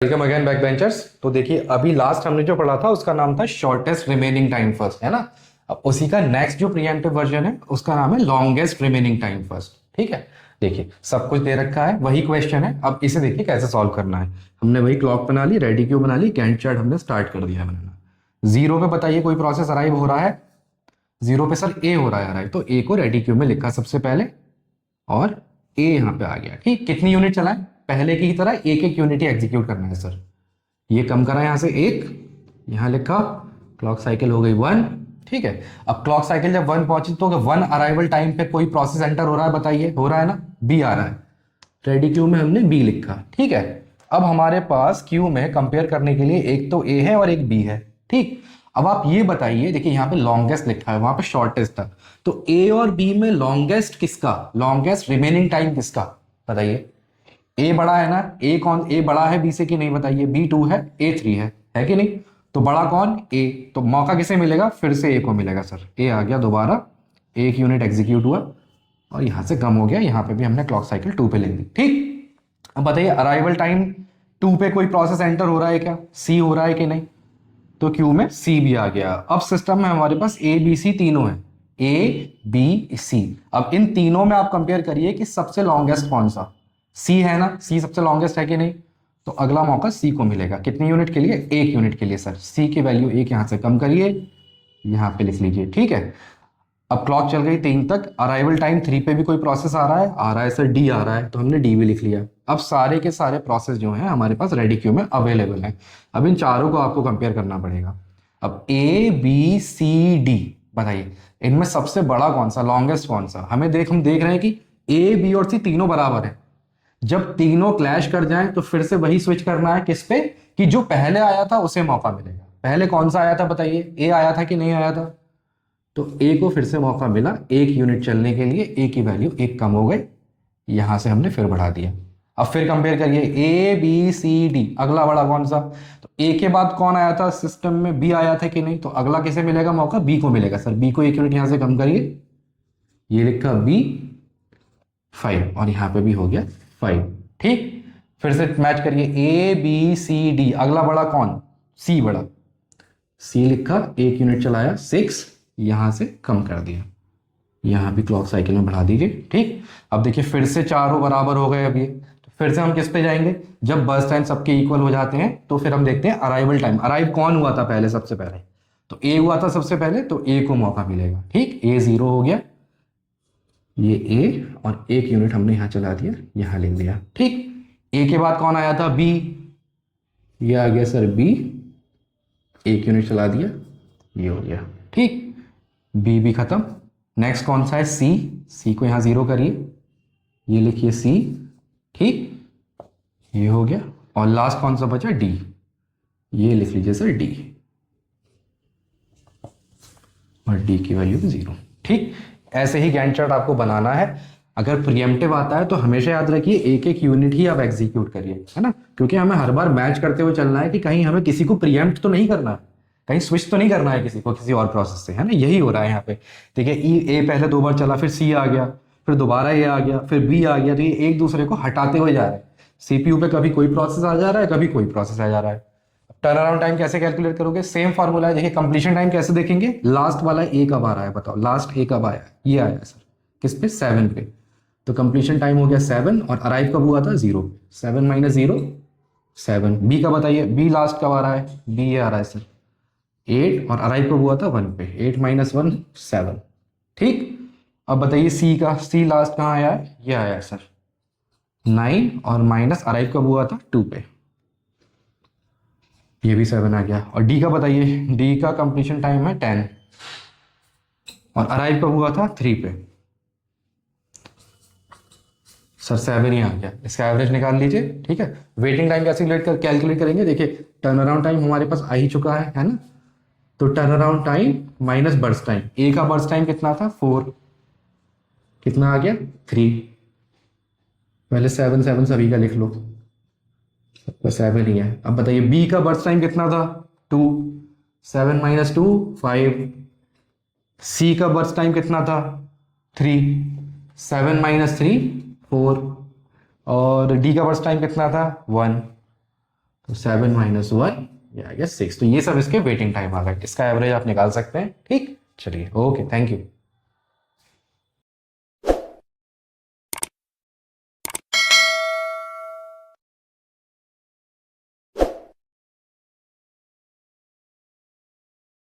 Welcome again back benchers. तो देखिए अभी लास्ट हमने जो पढ़ा था उसका नाम था शॉर्टेस्ट रिमेनिंग टाइम फर्स्ट, है ना। अब उसी का नेक्स्ट जो प्रीएम्प्टिव वर्जन है उसका नाम है लॉन्गेस्ट रिमेनिंग टाइम फर्स्ट। ठीक है, देखिए सब कुछ दे रखा है, वही क्वेश्चन है। अब इसे देखिए कैसे सॉल्व करना है। हमने वही क्लॉक बना ली, रेडी क्यू बना ली, गैंट चार्ट हमने स्टार्ट कर दिया है बनाना। जीरो पे बताइए कोई प्रोसेस अराइव हो रहा है। जीरो पे सर ए हो रहा है अराइव, तो ए को रेडी क्यू में लिखा सबसे पहले और ए यहाँ पे आ गया। ठीक, कितनी यूनिट चलाएं, पहले की तरह एक एक यूनिट ही एग्जीक्यूट करना है सर। ये कम करा यहां से एक, यहां लिखा, क्लॉक साइकिल हो गई 1। ठीक है, अब क्लॉक साइकिल जब 1 पहुंची तो 1 अराइवल टाइम पे कोई प्रोसेस एंटर हो रहा है, बताइए हो रहा है ना, बी आ रहा है। रेडी क्यू में हमने बी लिखा। ठीक है, अब हमारे पास क्यू में कंपेयर करने के लिए एक तो ए है और एक बी है। ठीक, अब आप ये बताइए, देखिए यहाँ पे लॉन्गेस्ट लिखा है, वहां पे शॉर्टेस्ट था, तो ए और बी में लॉन्गेस्ट किसका, लॉन्गेस्ट रिमेनिंग टाइम किसका, बताइए। ए बड़ा है ना, ए बड़ा है बी से कि नहीं, बताइए। बी 2 है, ए 3 है कि नहीं। तो बड़ा कौन, ए, तो मौका किसे मिलेगा, फिर से ए को मिलेगा सर। ए आ गया दोबारा, एक यूनिट एग्जीक्यूट हुआ और यहां से कम हो गया, यहां पे भी हमने क्लॉक साइकिल 2 पे लिख दी। ठीक, अब बताइए अराइवल टाइम 2 पे कोई प्रोसेस एंटर हो रहा है क्या, सी हो रहा है कि नहीं, तो क्यू में सी भी आ गया। अब सिस्टम में हमारे पास ए बी सी तीनों है, ए बी सी। अब इन तीनों में आप कंपेयर करिए कि सबसे लॉन्गेस्ट कौन सा, सी है ना, सी सबसे लॉन्गेस्ट है कि नहीं। तो अगला मौका सी को मिलेगा, कितनी यूनिट के लिए, एक यूनिट के लिए सर। सी की वैल्यू एक यहां से कम करिए, यहां पे लिख लीजिए। ठीक है, अब क्लॉक चल गई 3 तक, अराइवल टाइम 3 पे भी कोई प्रोसेस आ रहा है सर, डी आ रहा है, तो हमने डी भी लिख लिया। अब सारे के सारे प्रोसेस जो हैं हमारे पास रेडी क्यू में अवेलेबल हैं। अब इन चारों को आपको कंपेयर करना पड़ेगा। अब ए बी सी डी, बताइए इनमें सबसे बड़ा कौन सा, लॉन्गेस्ट कौन सा। हम देख रहे हैं कि ए बी और सी तीनों बराबर है। जब तीनों क्लैश कर जाएं तो फिर से वही स्विच करना है किस पे, कि जो पहले आया था उसे मौका मिलेगा। पहले कौन सा आया था बताइए, ए आया था कि नहीं आया था, तो ए को फिर से मौका मिला एक यूनिट चलने के लिए, ए की वैल्यू एक कम हो गई, यहां से हमने फिर बढ़ा दिया। अब फिर कंपेयर करिए ए बी सी डी, अगला बड़ा कौन सा, तो ए के बाद कौन आया था सिस्टम में, बी आया था कि नहीं, तो अगला किसे मिलेगा मौका, बी को मिलेगा सर। बी को एक यूनिट यहां से कम करिए, ये लिखा बी 5 और यहां पे भी हो गया 5। ठीक, फिर से मैच करिए ए बी सी डी, अगला बड़ा कौन, सी बड़ा, सी लिखा, एक यूनिट चलाया 6, यहां से कम कर दिया, यहां भी क्लॉक साइकिल में बढ़ा दीजिए। ठीक, अब देखिए फिर से चारों बराबर हो गए। अब ये तो फिर से हम किस पे जाएंगे, जब बर्स्ट टाइम सबके इक्वल हो जाते हैं तो फिर हम देखते हैं अराइवल टाइम, अराइव कौन हुआ था पहले, सबसे पहले तो ए हुआ था सबसे पहले, तो ए को मौका मिलेगा। ठीक, ए 0 हो गया, ये ए और एक यूनिट हमने यहां चला दिया, यहां लिख दिया। ठीक, ए के बाद कौन आया था, बी, ये आ गया सर बी, एक यूनिट चला दिया, ये हो गया। ठीक, बी भी खत्म। नेक्स्ट कौन सा है, सी, सी को यहां 0 करिए, ये लिखिए सी। ठीक, ये हो गया। और लास्ट कौन सा बचा, डी, ये लिख लीजिए सर डी, और डी की वैल्यू 0। ठीक, ऐसे ही गैंट चार्ट आपको बनाना है। अगर प्रीएम्प्टिव आता है तो हमेशा याद रखिए एक एक यूनिट ही आप एग्जीक्यूट करिए, है ना, क्योंकि हमें हर बार मैच करते हुए चलना है कि कहीं हमें किसी को प्रीएम्प्ट तो नहीं करना है, कहीं स्विच तो नहीं करना है किसी को किसी और प्रोसेस से, है ना। यही हो रहा है यहाँ पे। देखिए ए पहले 2 बार चला, फिर सी आ गया, फिर दोबारा ए आ गया, फिर बी आ गया, तो ये एक दूसरे को हटाते हुए जा रहे हैं। सीपीयू पे कभी कोई प्रोसेस आ जा रहा है, कभी कोई प्रोसेस आ जा रहा है। टर्न अराउंड टाइम कैसे कैलकुलेट करोगे, सेम फार्मूला है। देखिए कंप्लीशन टाइम कैसे देखेंगे, लास्ट वाला ए कब आ रहा है, बताओ लास्ट ए कब आया, ये आया सर किस पे, 7 पे, तो कंप्लीशन टाइम हो गया 7, और अराइव कब हुआ था 0, 7 माइनस 0 7। बी का बताइए, बी लास्ट कब आ रहा है, बी ये आ रहा है सर 8, और अराइव कब हुआ था 1 पे, 8 माइनस 1 7। ठीक, अब बताइए सी का, सी लास्ट कहाँ आया है, ये आया है सर 9, और माइनस अराइव कब हुआ था 2 पे, ये भी 7 आ गया। और डी का बताइए, डी का कंप्लीशन टाइम है 10, और अराइव कब हुआ था 3 पे, सर 7 ही आ गया। इसका एवरेज निकाल लीजिए। ठीक है, वेटिंग टाइम कैसे कैलकुलेट करेंगे, देखिए टर्न अराउंड टाइम हमारे पास आ ही चुका है ना, तो turn around time minus burst time, A का बर्स्ट टाइम कितना था 4, कितना आ गया 3, पहले 7 7 सभी का लिख लो, तो 7 ही है। अब बताइए बी का बर्स्ट टाइम कितना था 2, 7 माइनस 2 5। सी का बर्स्ट टाइम कितना था 3, 7 माइनस 3 4। और डी का बर्स्ट टाइम कितना था 1, तो 7 माइनस 1 ये आ गया 6। तो ये सब इसके वेटिंग टाइम आ गए, इसका एवरेज आप निकाल सकते हैं। ठीक, चलिए ओके, थैंक यू।